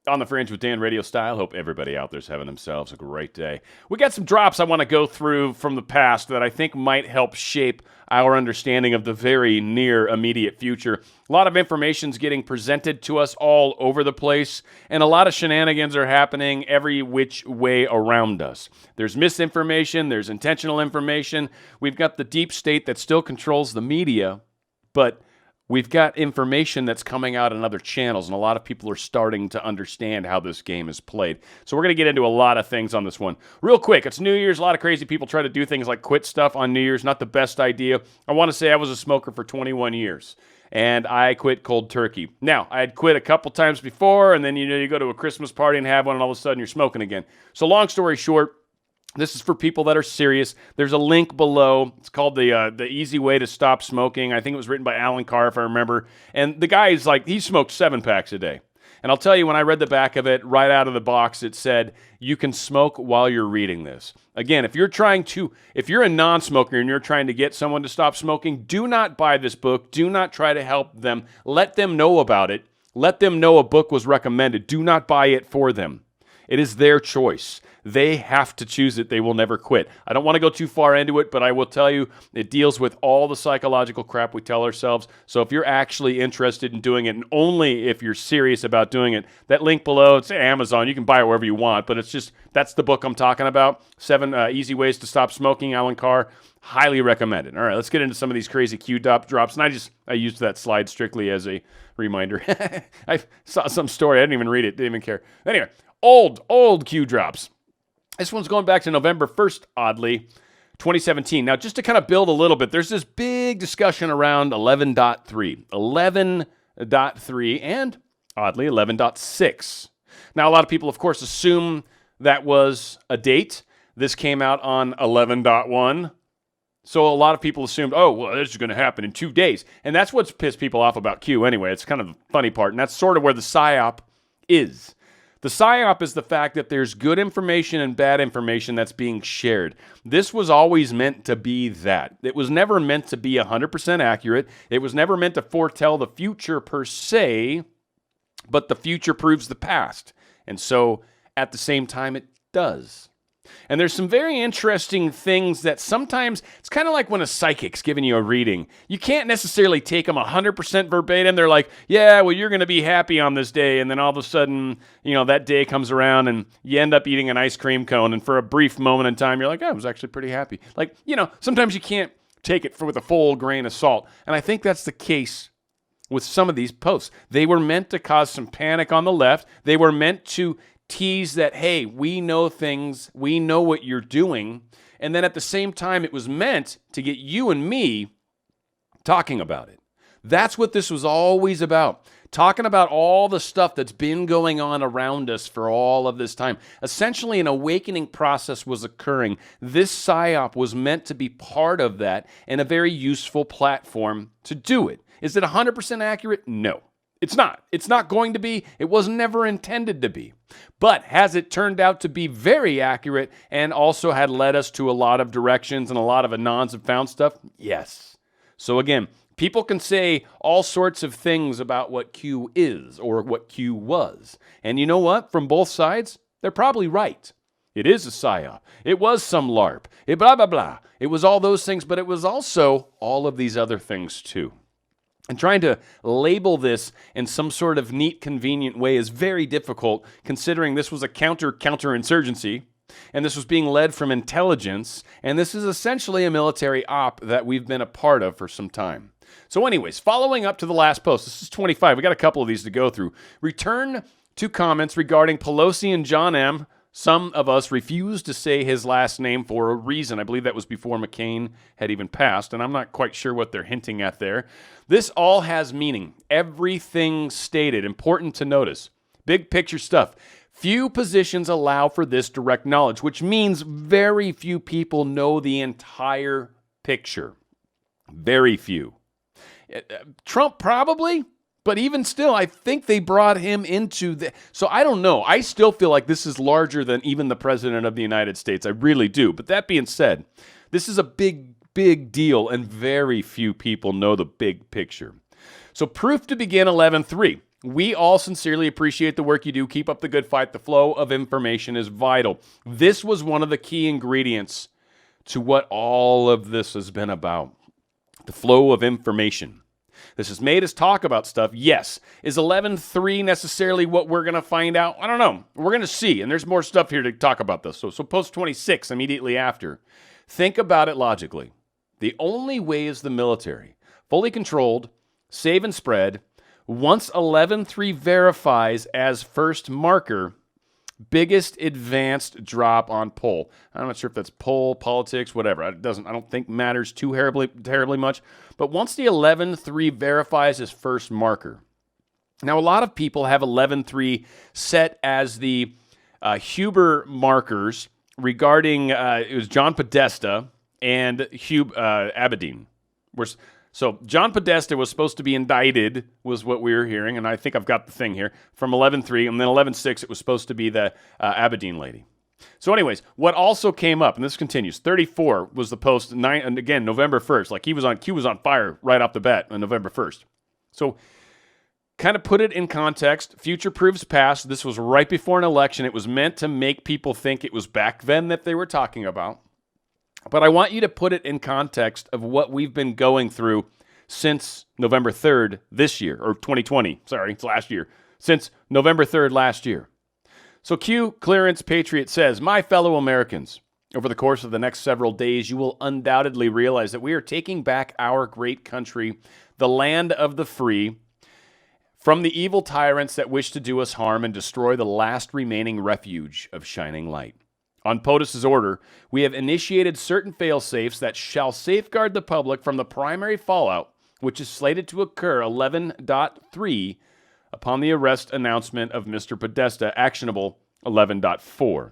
On the Fringe with Dan, RadioStyle. Hope everybody out there's having themselves a great day. We got some drops I want to go through from the past that I think might help shape our understanding of the very near immediate future. A lot of information's getting presented to us all over the place, and a lot of shenanigans are happening every which way around us. There's misinformation, there's intentional information. We've got the deep state that still controls the media, but we've got information that's coming out in other channels, and a lot of people are starting to understand how this game is played. So we're going to get into a lot of things on this one. Real quick, it's New Year's. A lot of crazy people try to do things like quit stuff on New Year's. Not the best idea. I want to say I was a smoker for 21 years, and I quit cold turkey. Now, I had quit a couple times before, and then you go to a Christmas party and have one, and all of a sudden you're smoking again. So long story short, this is for people that are serious. There's a link below. It's called the Easy Way to Stop Smoking. I think it was written by Alan Carr, if I remember. And the guy is like, he smoked 7 packs a day. And I'll tell you, when I read the back of it, right out of the box, it said, you can smoke while you're reading this. Again, if you're a non-smoker and you're trying to get someone to stop smoking, do not buy this book. Do not try to help them. Let them know about it. Let them know a book was recommended. Do not buy it for them. It is their choice. They have to choose it. They will never quit. I don't want to go too far into it, but I will tell you, it deals with all the psychological crap we tell ourselves. So if you're actually interested in doing it, and only if you're serious about doing it, that link below, it's Amazon. You can buy it wherever you want, but that's the book I'm talking about. 7 Easy Ways to Stop Smoking, Alan Carr. Highly recommended. All right, let's get into some of these crazy Q drops. And I used that slide strictly as a reminder. I saw some story. I didn't even read it. Didn't even care. Anyway, old Q drops. This one's going back to November 1st, oddly, 2017. Now, just to kind of build a little bit, there's this big discussion around 11.3. 11.3 and, oddly, 11.6. Now, a lot of people, of course, assume that was a date. This came out on 11.1. So a lot of people assumed, oh, well, this is going to happen in 2 days. And that's what's pissed people off about Q anyway. It's kind of the funny part, and that's sort of where the psyop is. The psyop is the fact that there's good information and bad information that's being shared. This was always meant to be that. It was never meant to be 100% accurate. It was never meant to foretell the future per se, but the future proves the past. And so, at the same time, it does. And there's some very interesting things that sometimes, it's kind of like when a psychic's giving you a reading. You can't necessarily take them 100% verbatim. They're like, yeah, well, you're going to be happy on this day. And then all of a sudden, that day comes around and you end up eating an ice cream cone. And for a brief moment in time, you're like, I was actually pretty happy. Like, sometimes you can't take it with a full grain of salt. And I think that's the case with some of these posts. They were meant to cause some panic on the left. They were meant to tease that, hey, we know things, we know what you're doing, and then at the same time, it was meant to get you and me talking about it. That's what this was always about, talking about all the stuff that's been going on around us for all of this time. Essentially, an awakening process was occurring. This psyop was meant to be part of that and a very useful platform to do it. Is it 100% accurate? No. It's not. It's not going to be. It was never intended to be. But has it turned out to be very accurate and also had led us to a lot of directions and a lot of anons have found stuff? Yes. So again, people can say all sorts of things about what Q is or what Q was. And you know what? From both sides, they're probably right. It is a psyop. It was some LARP. It blah, blah, blah. It was all those things, but it was also all of these other things too. And trying to label this in some sort of neat, convenient way is very difficult, considering this was a counterinsurgency, and this was being led from intelligence, and this is essentially a military op that we've been a part of for some time. So anyways, following up to the last post, this is 25. We got a couple of these to go through. Return to comments regarding Pelosi and John M. Some of us refused to say his last name for a reason. I believe that was before McCain had even passed, and I'm not quite sure what they're hinting at there. This all has meaning. Everything stated. Important to notice. Big picture stuff. Few positions allow for this direct knowledge, which means very few people know the entire picture. Very few. Trump probably. But even still, I think they brought him into the... So I don't know. I still feel like this is larger than even the President of the United States. I really do. But that being said, this is a big, big deal, and very few people know the big picture. So proof to begin 11.3. We all sincerely appreciate the work you do. Keep up the good fight. The flow of information is vital. This was one of the key ingredients to what all of this has been about. The flow of information. This has made us talk about stuff. Yes. Is 11.3 necessarily what we're going to find out? I don't know. We're going to see. And there's more stuff here to talk about this. So post 26 immediately after. Think about it logically. The only way is the military. Fully controlled, save and spread. Once 11.3 verifies as first marker, biggest advanced drop on poll. I'm not sure if that's poll, politics, whatever. I don't think matters too terribly much. But once the 11.3 verifies as first marker. Now, a lot of people have 11.3 set as the Huber markers regarding, it was John Podesta and Abedin. So John Podesta was supposed to be indicted, was what we were hearing, and I think I've got the thing here, from 11.3, and then 11.6 it was supposed to be the Abedin lady. So anyways, what also came up, and this continues, 34 was the post, and again, November 1st, like Q was on fire right off the bat on November 1st. So kind of put it in context, future proves past, this was right before an election, it was meant to make people think it was back then that they were talking about. But I want you to put it in context of what we've been going through since November 3rd this year, or 2020, sorry, it's last year, since November 3rd last year. So Q Clearance Patriot says, my fellow Americans, over the course of the next several days, you will undoubtedly realize that we are taking back our great country, the land of the free, from the evil tyrants that wish to do us harm and destroy the last remaining refuge of shining light. On POTUS's order, we have initiated certain fail-safes that shall safeguard the public from the primary fallout, which is slated to occur 11.3 upon the arrest announcement of Mr. Podesta, actionable 11.4.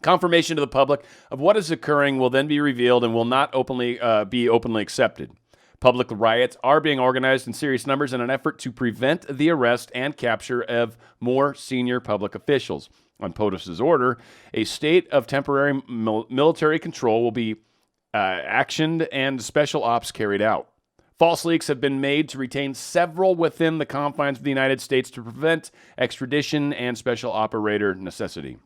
Confirmation to the public of what is occurring will then be revealed and will not be openly accepted. Public riots are being organized in serious numbers in an effort to prevent the arrest and capture of more senior public officials. On POTUS's order, a state of temporary military control will be actioned and special ops carried out. False leaks have been made to retain several within the confines of the United States to prevent extradition and special operator necessity.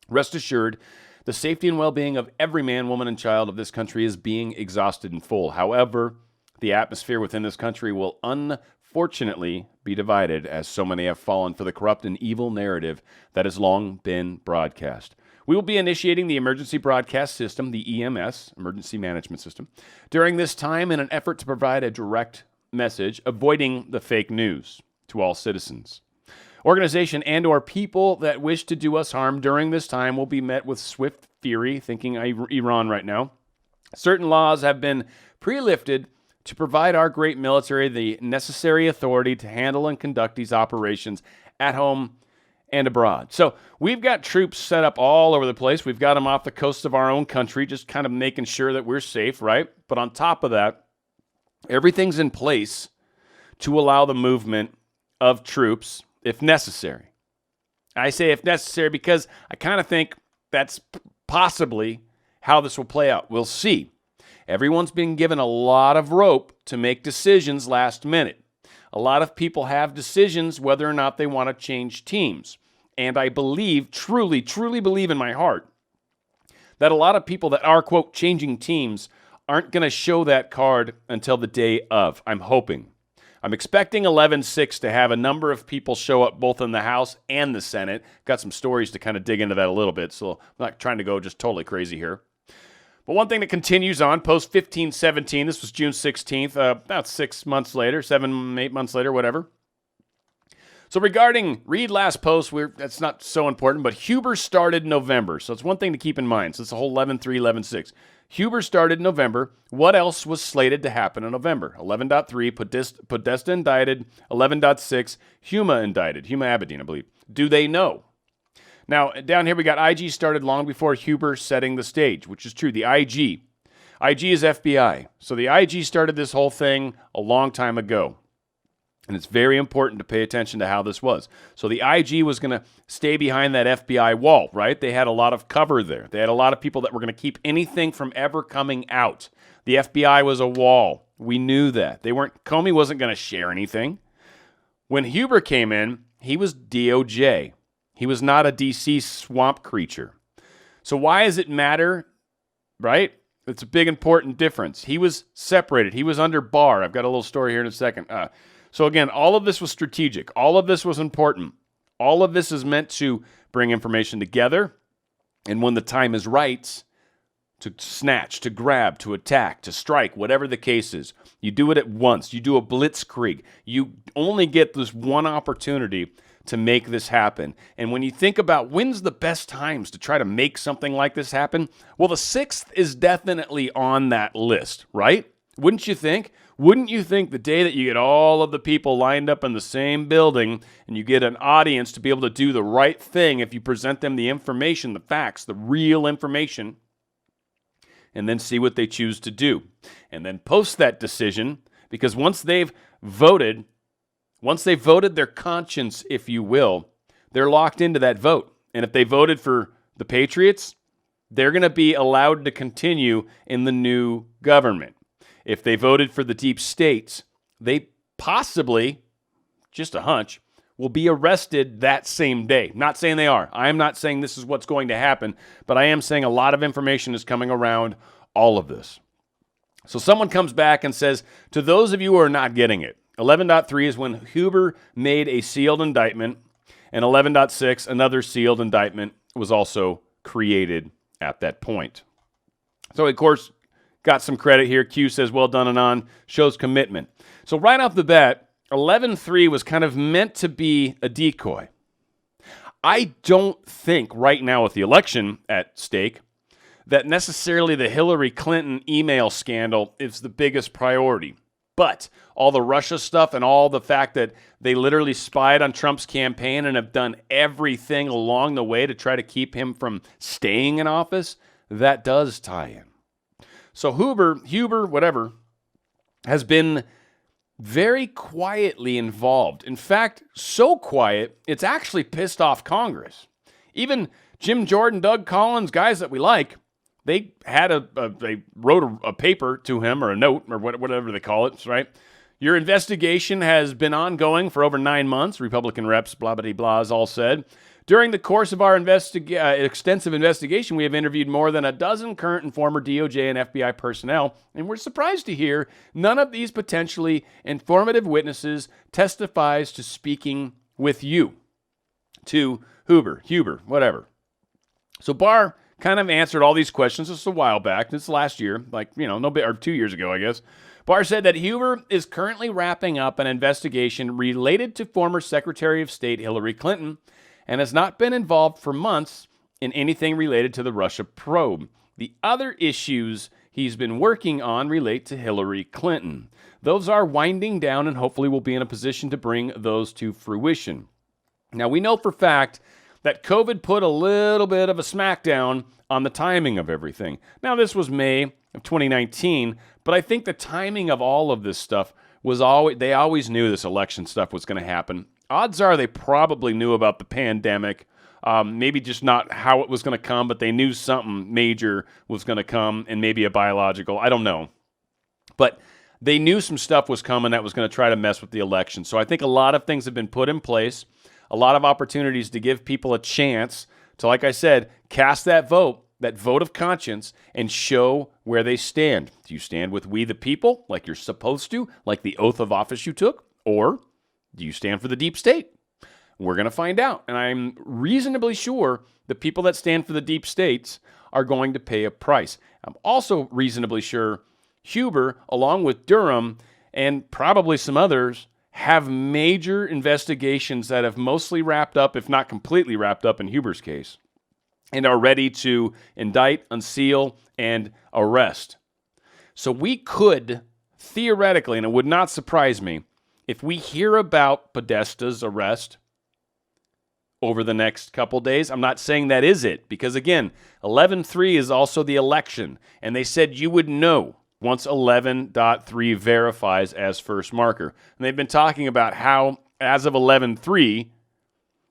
Rest assured, the safety and well-being of every man, woman, and child of this country is being exhausted in full. However, the atmosphere within this country will unfortunately be divided, as so many have fallen for the corrupt and evil narrative that has long been broadcast. We will be initiating the Emergency Broadcast System, the EMS, Emergency Management System, during this time in an effort to provide a direct message, avoiding the fake news to all citizens. Organization and or people that wish to do us harm during this time will be met with swift fury, thinking Iran right now. Certain laws have been pre-lifted to provide our great military the necessary authority to handle and conduct these operations at home and abroad. So we've got troops set up all over the place. We've got them off the coast of our own country, just kind of making sure that we're safe, right? But on top of that, everything's in place to allow the movement of troops if necessary. I say if necessary because I kind of think that's possibly how this will play out. We'll see. Everyone's been given a lot of rope to make decisions last minute. A lot of people have decisions whether or not they want to change teams. And I believe, truly believe in my heart, that a lot of people that are, quote, changing teams aren't going to show that card until the day of. I'm hoping. I'm expecting 11.6 to have a number of people show up both in the House and the Senate. Got some stories to kind of dig into that a little bit, so I'm not trying to go just totally crazy here. But one thing that continues on, post 15-17, this was June 16th, about 6 months later, 7, 8 months later, whatever. So regarding, read last post, that's not so important, but Huber started November. So it's one thing to keep in mind. So it's the whole 11.3, 11.6. Huber started November. What else was slated to happen in November? 11.3, Podesta indicted. 11.6, Huma indicted. Huma Abedin, I believe. Do they know? Now, down here we got IG started long before Huber setting the stage, which is true. The IG is FBI. So the IG started this whole thing a long time ago. And it's very important to pay attention to how this was. So the IG was going to stay behind that FBI wall, right? They had a lot of cover there. They had a lot of people that were going to keep anything from ever coming out. The FBI was a wall. We knew that. Comey wasn't going to share anything. When Huber came in, he was DOJ. He was not a DC swamp creature. So why does it matter, right? It's a big, important difference. He was separated. He was under Barr. I've got a little story here in a second. So again, all of this was strategic. All of this was important. All of this is meant to bring information together. And when the time is right, to snatch, to grab, to attack, to strike, whatever the case is. You do it at once. You do a blitzkrieg. You only get this one opportunity to make this happen. And when you think about when's the best times to try to make something like this happen, well, the 6th is definitely on that list, right? Wouldn't you think? Wouldn't you think the day that you get all of the people lined up in the same building and you get an audience to be able to do the right thing if you present them the information, the facts, the real information, and then see what they choose to do. And then post that decision, because once they've voted their conscience, if you will, they're locked into that vote. And if they voted for the Patriots, they're going to be allowed to continue in the new government. If they voted for the deep states, they possibly, just a hunch, will be arrested that same day. Not saying they are. I am not saying this is what's going to happen, but I am saying a lot of information is coming around all of this. So someone comes back and says, to those of you who are not getting it, 11.3 is when Huber made a sealed indictment, and 11.6, another sealed indictment, was also created at that point. So, of course, got some credit here. Q says, well done, Anon. Shows commitment. So right off the bat, 11.3 was kind of meant to be a decoy. I don't think right now with the election at stake that necessarily the Hillary Clinton email scandal is the biggest priority. But all the Russia stuff and all the fact that they literally spied on Trump's campaign and have done everything along the way to try to keep him from staying in office, that does tie in. So Huber, whatever, has been very quietly involved. In fact, so quiet, it's actually pissed off Congress. Even Jim Jordan, Doug Collins, guys that we like, they wrote a paper to him, or a note, or whatever they call it, right? Your investigation has been ongoing for over 9 months, Republican reps, blah, blah, blah, all said. During the course of our extensive investigation, we have interviewed more than a dozen current and former DOJ and FBI personnel, and we're surprised to hear none of these potentially informative witnesses testifies to speaking with you. To Huber, whatever. So Barr kind of answered all these questions. This was a while back. This last year, or 2 years ago, I guess. Barr said that Huber is currently wrapping up an investigation related to former Secretary of State Hillary Clinton and has not been involved for months in anything related to the Russia probe. The other issues he's been working on relate to Hillary Clinton. Those are winding down and hopefully will be in a position to bring those to fruition. Now, we know for fact that COVID put a little bit of a smackdown on the timing of everything. Now, this was May of 2019, but I think the timing of all of this stuff was they always knew this election stuff was going to happen. Odds are they probably knew about the pandemic, maybe just not how it was going to come, but they knew something major was going to come, and maybe a biological, I don't know. But they knew some stuff was coming that was going to try to mess with the election. So I think a lot of things have been put in place, a lot of opportunities to give people a chance to, like I said, cast that vote of conscience, and show where they stand. Do you stand with we the people, like you're supposed to, like the oath of office you took, or do you stand for the deep state? We're going to find out. And I'm reasonably sure the people that stand for the deep states are going to pay a price. I'm also reasonably sure Huber, along with Durham, and probably some others, have major investigations that have mostly wrapped up, if not completely wrapped up in Huber's case, and are ready to indict, unseal, and arrest. So we could, theoretically, and it would not surprise me, if we hear about Podesta's arrest over the next couple days. I'm not saying that is it, because again, 11.3 is also the election, and they said you would know once 11.3 verifies as first marker. And they've been talking about how, as of 11.3,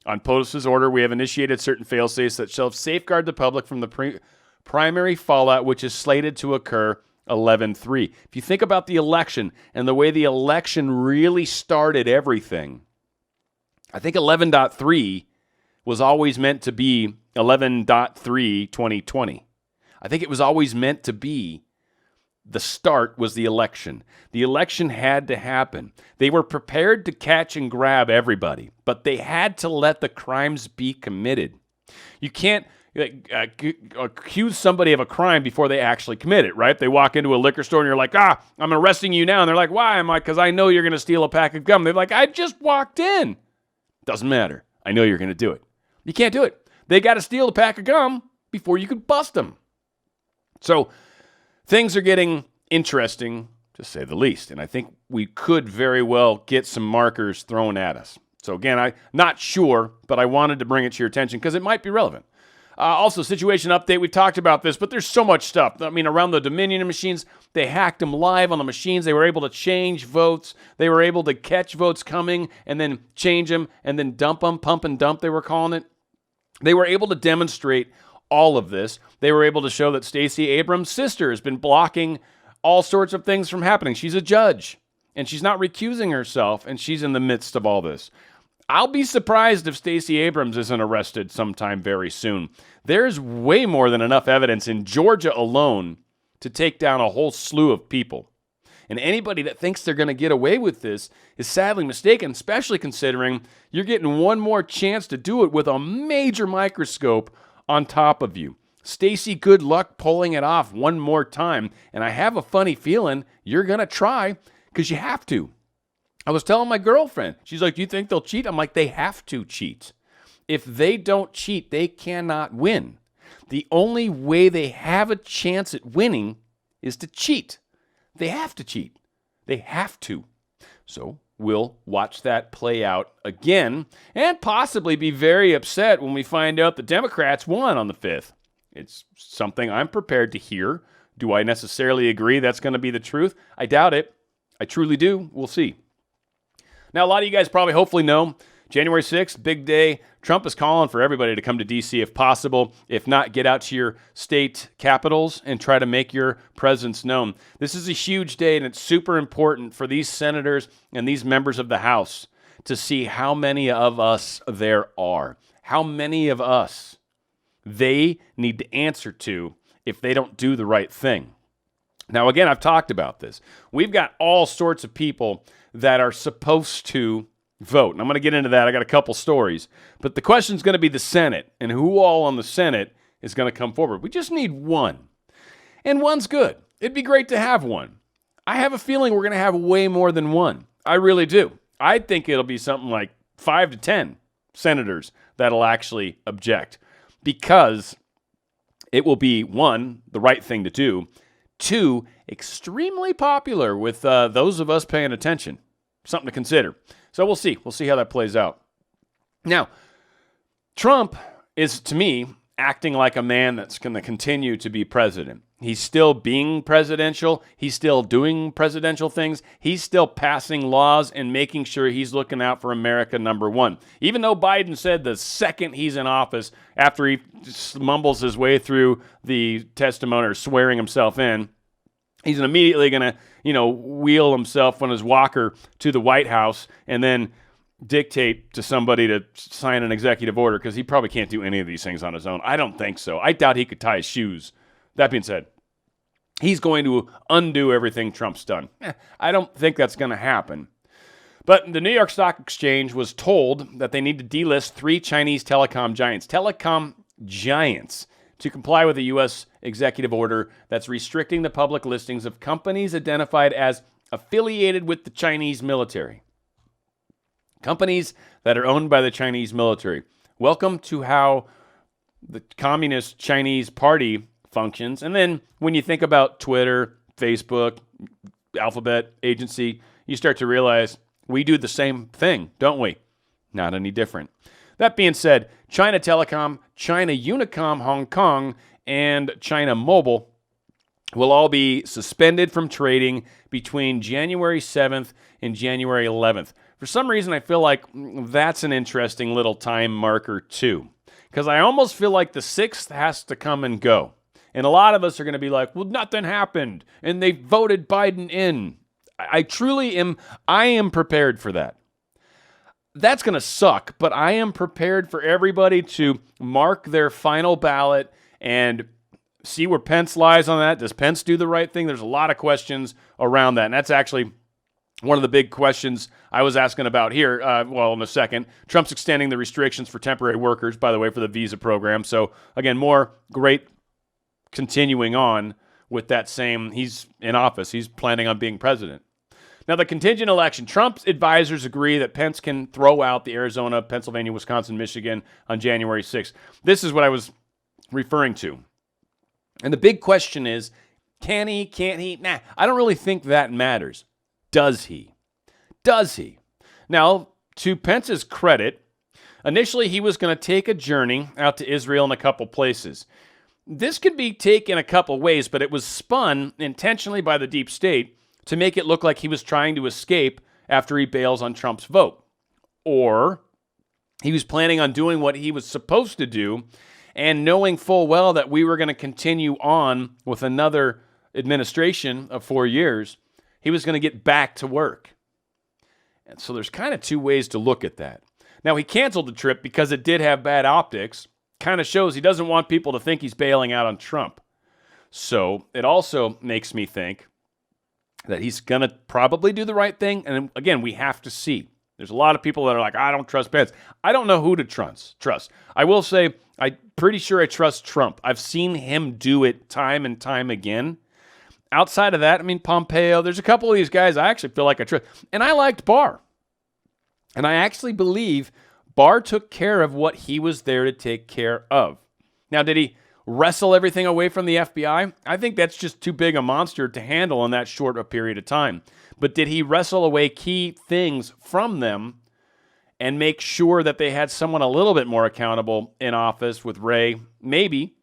on POTUS's order, we have initiated certain fail-safes that shall safeguard the public from the primary fallout, which is slated to occur 11.3. If you think about the election and the way the election really started everything, I think 11.3 was always meant to be 11.3 2020. I think it was always meant to be the start was the election. The election had to happen. They were prepared to catch and grab everybody, but they had to let the crimes be committed. You can't accuse somebody of a crime before they actually commit it, right? They walk into a liquor store and you're like, I'm arresting you now. And they're like, why? I'm like, because I know you're going to steal a pack of gum. They're like, I just walked in. Doesn't matter. I know you're going to do it. You can't do it. They got to steal a pack of gum before you can bust them. So things are getting interesting, to say the least. And I think we could very well get some markers thrown at us. So again, I'm not sure, but I wanted to bring it to your attention because it might be relevant. Also, situation update, we've talked about this, but there's so much stuff. I mean, around the Dominion machines, they hacked them live on the machines. They were able to change votes. They were able to catch votes coming and then change them and then dump them, pump and dump, they were calling it. They were able to demonstrate all of this. They were able to show that Stacey Abrams' sister has been blocking all sorts of things from happening. She's a judge, and she's not recusing herself, and she's in the midst of all this. I'll be surprised if Stacey Abrams isn't arrested sometime very soon. There's way more than enough evidence in Georgia alone to take down a whole slew of people. And anybody that thinks they're going to get away with this is sadly mistaken, especially considering you're getting one more chance to do it with a major microscope on top of you. Stacey, good luck pulling it off one more time. And I have a funny feeling you're going to try because you have to. I was telling my girlfriend, she's like, do you think they'll cheat? I'm like, they have to cheat. If they don't cheat, they cannot win. The only way they have a chance at winning is to cheat. They have to cheat. They have to. So we'll watch that play out again and possibly be very upset when we find out the Democrats won on the 5th. It's something I'm prepared to hear. Do I necessarily agree that's going to be the truth? I doubt it. I truly do. We'll see. Now, a lot of you guys probably hopefully know January 6th, big day. Trump is calling for everybody to come to D.C. if possible. If not, get out to your state capitals and try to make your presence known. This is a huge day, and it's super important for these senators and these members of the House to see how many of us there are. How many of us they need to answer to if they don't do the right thing. Now, again, I've talked about this. We've got all sorts of people that are supposed to vote. And I'm going to get into that. I got a couple stories. But the question is going to be the Senate and who all on the Senate is going to come forward. We just need one. And one's good. It'd be great to have one. I have a feeling we're going to have way more than one. I really do. I think it'll be something like 5 to 10 senators that'll actually object because it will be, one, the right thing to do, two, extremely popular with those of us paying attention. Something to consider. So we'll see. We'll see how that plays out. Now, Trump is, to me, acting like a man that's going to continue to be president. He's still being presidential. He's still doing presidential things. He's still passing laws and making sure he's looking out for America number one. Even though Biden said the second he's in office, after he mumbles his way through the testimony or swearing himself in, he's immediately going to, wheel himself on his walker to the White House and then dictate to somebody to sign an executive order because he probably can't do any of these things on his own. I don't think so. I doubt he could tie his shoes. That being said, he's going to undo everything Trump's done. I don't think that's going to happen. But the New York Stock Exchange was told that they need to delist 3 Chinese telecom giants. Telecom giants. To comply with a U.S. executive order that's restricting the public listings of companies identified as affiliated with the Chinese military. Companies that are owned by the Chinese military. Welcome to how the Communist Chinese Party functions. And then when you think about Twitter, Facebook, Alphabet, agency, you start to realize we do the same thing, don't we? Not any different. That being said, China Telecom, China Unicom Hong Kong, and China Mobile will all be suspended from trading between January 7th and January 11th. For some reason, I feel like that's an interesting little time marker too, because I almost feel like the 6th has to come and go. And a lot of us are going to be like, well, nothing happened, and they voted Biden in. I truly am, I am prepared for that. that's going to suck, but I am prepared for everybody to mark their final ballot and see where Pence lies on that. Does Pence do the right thing? There's a lot of questions around that, and that's actually one of the big questions I was asking about here. In a second. Trump's extending the restrictions for temporary workers, by the way, for the visa program. So, again, more great continuing on with that same, he's in office. He's planning on being president. Now, the contingent election. Trump's advisors agree that Pence can throw out the Arizona, Pennsylvania, Wisconsin, Michigan on January 6th. This is what I was referring to. And the big question is, can he, can't he? Nah, I don't really think that matters. Does he? Does he? Now, to Pence's credit, initially he was going to take a journey out to Israel in a couple places. This could be taken a couple ways, but it was spun intentionally by the deep state to make it look like he was trying to escape after he bails on Trump's vote. Or he was planning on doing what he was supposed to do, and knowing full well that we were going to continue on with another administration of 4 years, he was going to get back to work. And so there's kind of two ways to look at that. Now, he canceled the trip because it did have bad optics. Kind of shows he doesn't want people to think he's bailing out on Trump. So it also makes me think that he's going to probably do the right thing. And again, we have to see. There's a lot of people that are like, I don't trust Pence. I don't know who to trust. I will say, I'm pretty sure I trust Trump. I've seen him do it time and time again. Outside of that, Pompeo, there's a couple of these guys I actually feel like I trust. And I liked Barr. And I actually believe Barr took care of what he was there to take care of. Now, did he wrestle everything away from the FBI? I think that's just too big a monster to handle in that short a period of time. But did he wrestle away key things from them and make sure that they had someone a little bit more accountable in office with Wray? Maybe.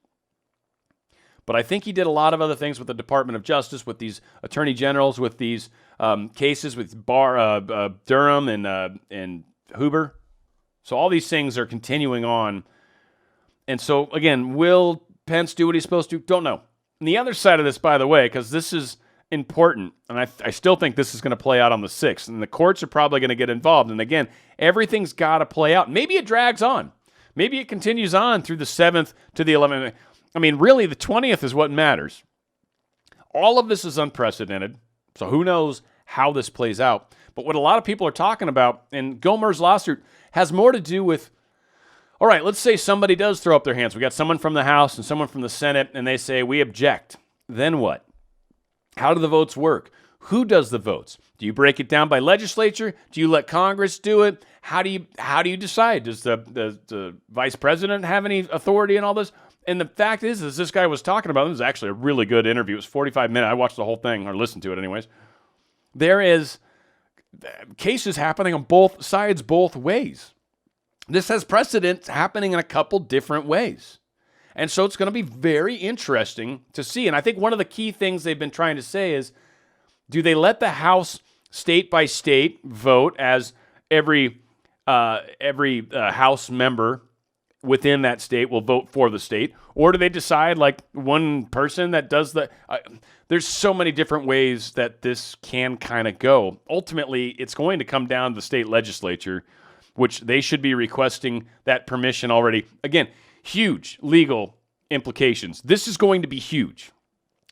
But I think he did a lot of other things with the Department of Justice, with these attorney generals, with these cases with Durham and Huber. So all these things are continuing on. And so, again, will Pence do what he's supposed to? Don't know. And the other side of this, by the way, because this is important, and I still think this is going to play out on the 6th, and the courts are probably going to get involved. And again, everything's got to play out. Maybe it drags on. Maybe it continues on through the 7th to the 11th. Really, the 20th is what matters. All of this is unprecedented, so who knows how this plays out. But what a lot of people are talking about, and Gomer's lawsuit has more to do with, all right, let's say somebody does throw up their hands. We got someone from the House and someone from the Senate, and they say, we object. Then what? How do the votes work? Who does the votes? Do you break it down by legislature? Do you let Congress do it? How do you decide? Does the vice president have any authority in all this? And the fact is, as this guy was talking about, this is actually a really good interview. It was 45 minutes. I watched the whole thing, or listened to it anyways. There is cases happening on both sides, both ways. This has precedent happening in a couple different ways. And so it's going to be very interesting to see. And I think one of the key things they've been trying to say is, do they let the House state by state vote as every House member within that state will vote for the state? Or do they decide like one person that does the... there's so many different ways that this can kind of go. Ultimately, it's going to come down to the state legislature, which they should be requesting that permission already. Again, huge legal implications. This is going to be huge.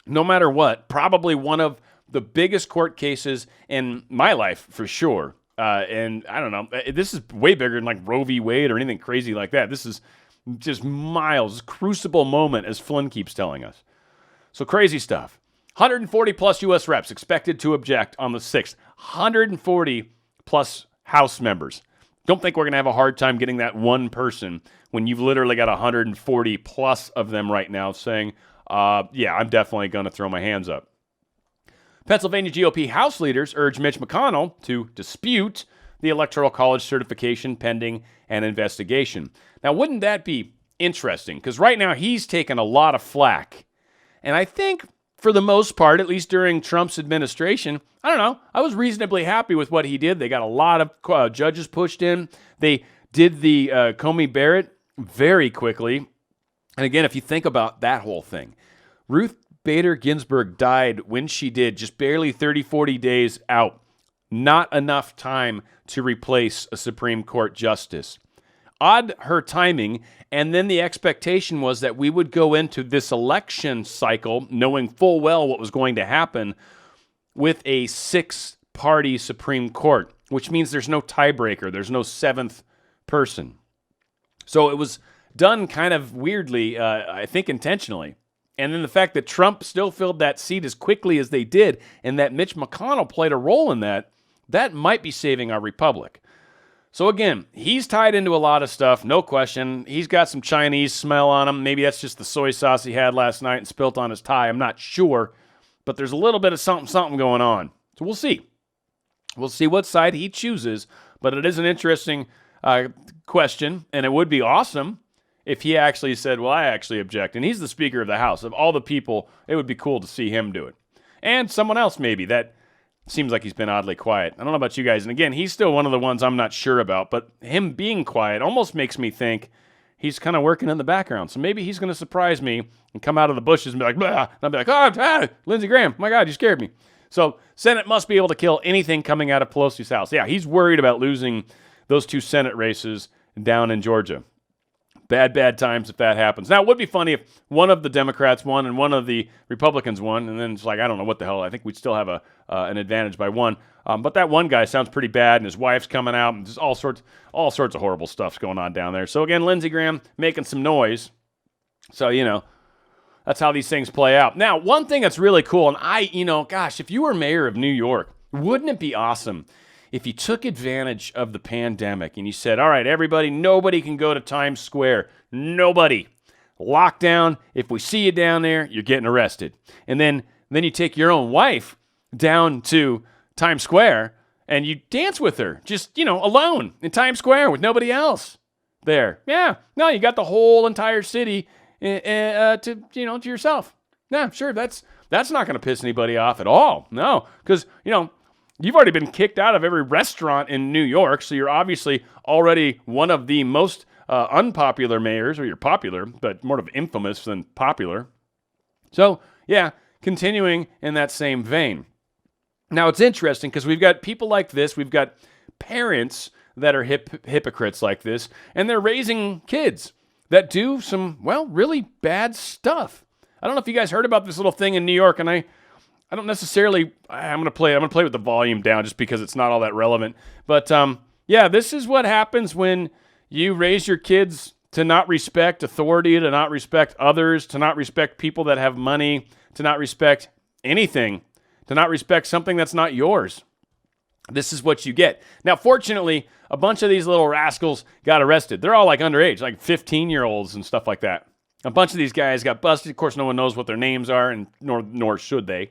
No matter what, probably one of the biggest court cases in my life for sure. And I don't know, this is way bigger than like Roe v. Wade or anything crazy like that. This is just miles, crucible moment, as Flynn keeps telling us. So crazy stuff. 140 plus U.S. reps expected to object on the 6th. 140 plus House members. Don't think we're going to have a hard time getting that one person when you've literally got 140 plus of them right now saying, yeah, I'm definitely going to throw my hands up. Pennsylvania GOP House leaders urge Mitch McConnell to dispute the Electoral College certification pending an investigation. Now, wouldn't that be interesting? Because right now he's taken a lot of flack. And I think for the most part, at least during Trump's administration, I don't know, I was reasonably happy with what he did. They got a lot of judges pushed in. They did the Comey Barrett very quickly. And again, if you think about that whole thing, Ruth Bader Ginsburg died when she did, just barely 30, 40 days out. Not enough time to replace a Supreme Court justice. Odd her timing, and then the expectation was that we would go into this election cycle knowing full well what was going to happen with a 6-party Supreme Court, which means there's no tiebreaker, there's no 7th person. So it was done kind of weirdly, I think intentionally. And then the fact that Trump still filled that seat as quickly as they did, and that Mitch McConnell played a role in that might be saving our republic. So again, he's tied into a lot of stuff, no question. He's got some Chinese smell on him. Maybe that's just the soy sauce he had last night and spilt on his tie. I'm not sure. But there's a little bit of something going on. So we'll see. We'll see what side he chooses. But it is an interesting question, and it would be awesome if he actually said, well, I actually object. And he's the Speaker of the House. Of all the people, it would be cool to see him do it. And someone else maybe that seems like he's been oddly quiet. I don't know about you guys. And again, he's still one of the ones I'm not sure about. But him being quiet almost makes me think he's kind of working in the background. So maybe he's going to surprise me and come out of the bushes and be like, blah. And I'll be like, Lindsey Graham, my God, you scared me. So Senate must be able to kill anything coming out of Pelosi's house. Yeah, he's worried about losing those 2 Senate races down in Georgia. Bad times if that happens. Now, it would be funny if one of the Democrats won and one of the Republicans won, and then it's like, I don't know what the hell. I think we'd still have an advantage by one. But that one guy sounds pretty bad, and his wife's coming out, and just all sorts of horrible stuff's going on down there. So again, Lindsey Graham making some noise. So, that's how these things play out. Now, one thing that's really cool, and gosh, if you were mayor of New York, wouldn't it be awesome if you took advantage of the pandemic and you said, all right, everybody, nobody can go to Times Square. Nobody. Lockdown. If we see you down there, you're getting arrested. And then you take your own wife down to Times Square and you dance with her, just, alone in Times Square with nobody else there. Yeah. No, you got the whole entire city to yourself. Yeah, sure. That's not going to piss anybody off at all. No, because, you've already been kicked out of every restaurant in New York, so you're obviously already one of the most unpopular mayors, or you're popular, but more of infamous than popular. So, yeah, continuing in that same vein. Now, it's interesting because we've got people like this, we've got parents that are hypocrites like this, and they're raising kids that do some, really bad stuff. I don't know if you guys heard about this little thing in New York, and I don't necessarily, I'm going to play with the volume down just because it's not all that relevant. But this is what happens when you raise your kids to not respect authority, to not respect others, to not respect people that have money, to not respect anything, to not respect something that's not yours. This is what you get. Now, fortunately, a bunch of these little rascals got arrested. They're all like underage, like 15-year-olds and stuff like that. A bunch of these guys got busted. Of course, no one knows what their names are, and nor should they.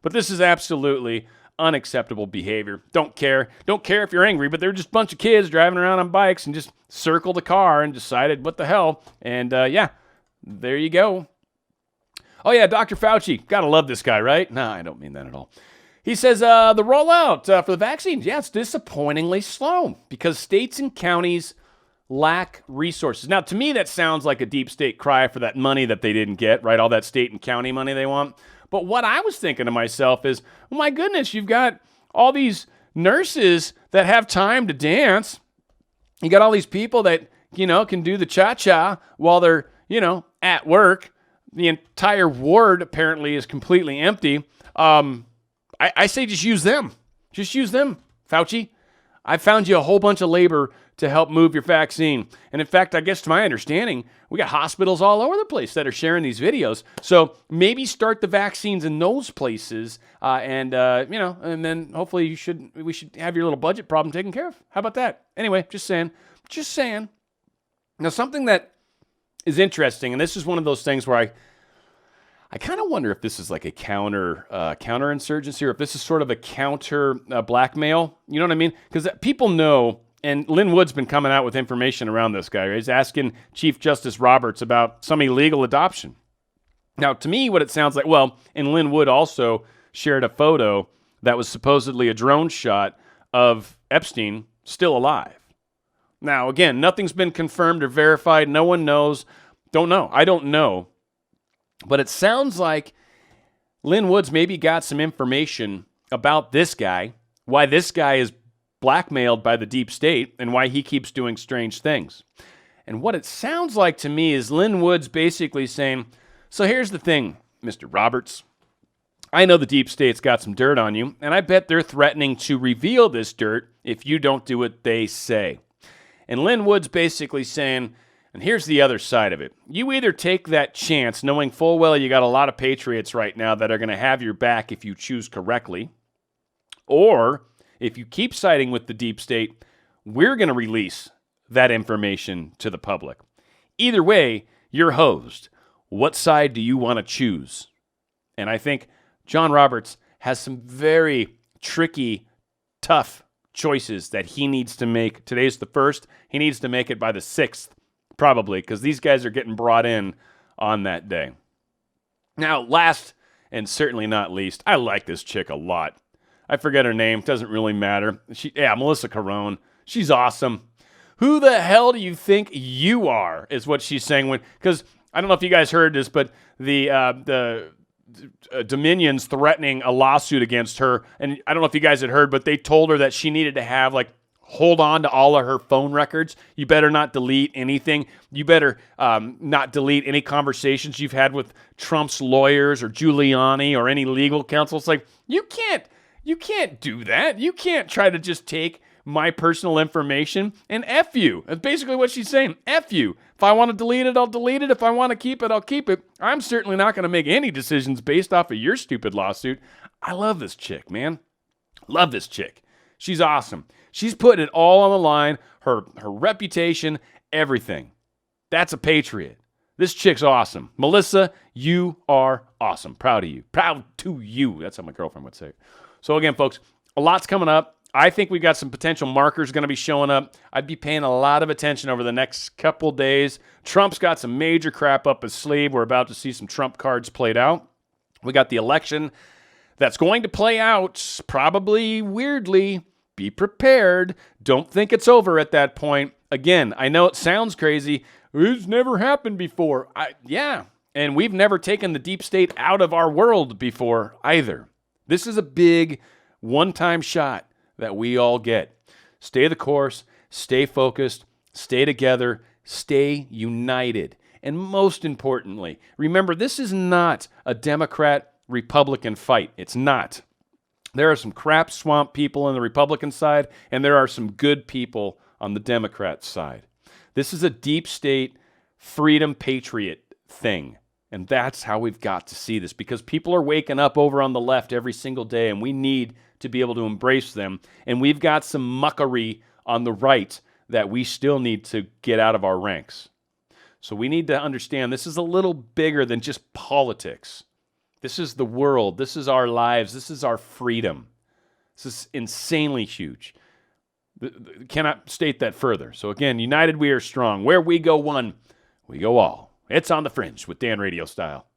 But this is absolutely unacceptable behavior. Don't care if you're angry, but they're just a bunch of kids driving around on bikes and just circled the car and decided, what the hell? And there you go. Oh yeah, Dr. Fauci. Gotta love this guy, right? No, I don't mean that at all. He says the rollout for the vaccines, it's disappointingly slow because states and counties lack resources. Now, to me, that sounds like a deep state cry for that money that they didn't get, right? All that state and county money they want. But what I was thinking to myself is, oh my goodness, you've got all these nurses that have time to dance. You got all these people that, can do the cha-cha while they're, at work. The entire ward apparently is completely empty. I say just use them. Just use them, Fauci. I found you a whole bunch of labor to help move your vaccine. And in fact, I guess to my understanding, we got hospitals all over the place that are sharing these videos. So maybe start the vaccines in those places, and then hopefully we should have your little budget problem taken care of. How about that? Anyway, just saying. Now, something that is interesting, and this is one of those things where I kind of wonder if this is like a counterinsurgency, or if this is sort of a counter blackmail. You know what I mean? Because people know. And Lynn Wood's been coming out with information around this guy. Right? He's asking Chief Justice Roberts about some illegal adoption. Now, to me, what it sounds like, and Lynn Wood also shared a photo that was supposedly a drone shot of Epstein still alive. Now, again, nothing's been confirmed or verified. No one knows. Don't know. I don't know. But it sounds like Lynn Wood's maybe got some information about this guy why this guy is blackmailed by the deep state and why he keeps doing strange things. And what it sounds like to me is Lynn Woods basically saying, so here's the thing, Mr. Roberts. I know the deep state's got some dirt on you, and I bet they're threatening to reveal this dirt if you don't do what they say. And Lynn Woods basically saying, and here's the other side of it. You either take that chance, knowing full well you got a lot of patriots right now that are going to have your back if you choose correctly, or if you keep siding with the deep state, we're going to release that information to the public. Either way, you're hosed. What side do you want to choose? And I think John Roberts has some very tricky, tough choices that he needs to make. Today's the 1st. He needs to make it by the 6th, probably, because these guys are getting brought in on that day. Now, last and certainly not least, I like this chick a lot. I forget her name. Doesn't really matter. Melissa Carone. She's awesome. Who the hell do you think you are, is what she's saying. Because I don't know if you guys heard this, but the Dominion's threatening a lawsuit against her. And I don't know if you guys had heard, but they told her that she needed to have, hold on to all of her phone records. You better not delete anything. You better not delete any conversations you've had with Trump's lawyers or Giuliani or any legal counsel. It's like, you can't do that. You can't try to just take my personal information and F you. That's basically what she's saying. F you. If I want to delete it, I'll delete it. If I want to keep it, I'll keep it. I'm certainly not going to make any decisions based off of your stupid lawsuit. I love this chick, man. Love this chick. She's awesome. She's putting it all on the line. Her reputation, everything. That's a patriot. This chick's awesome. Melissa, you are awesome. Proud of you. Proud to you. That's how my girlfriend would say it. So again, folks, a lot's coming up. I think we got some potential markers going to be showing up. I'd be paying a lot of attention over the next couple days. Trump's got some major crap up his sleeve. We're about to see some Trump cards played out. We got the election that's going to play out, probably weirdly. Be prepared. Don't think it's over at that point. Again, I know it sounds crazy. It's never happened before. Yeah, and we've never taken the deep state out of our world before either. This is a big one-time shot that we all get. Stay the course, stay focused, stay together, stay united. And most importantly, remember, this is not a Democrat-Republican fight. It's not. There are some crap swamp people on the Republican side, and there are some good people on the Democrat side. This is a deep state, freedom patriot thing. And that's how we've got to see this, because people are waking up over on the left every single day, and we need to be able to embrace them. And we've got some muckery on the right that we still need to get out of our ranks. So we need to understand this is a little bigger than just politics. This is the world. This is our lives. This is our freedom. This is insanely huge. Cannot state that further. So again, united we are strong. Where we go one, we go all. It's on the Fringe with Dan RadioStyle.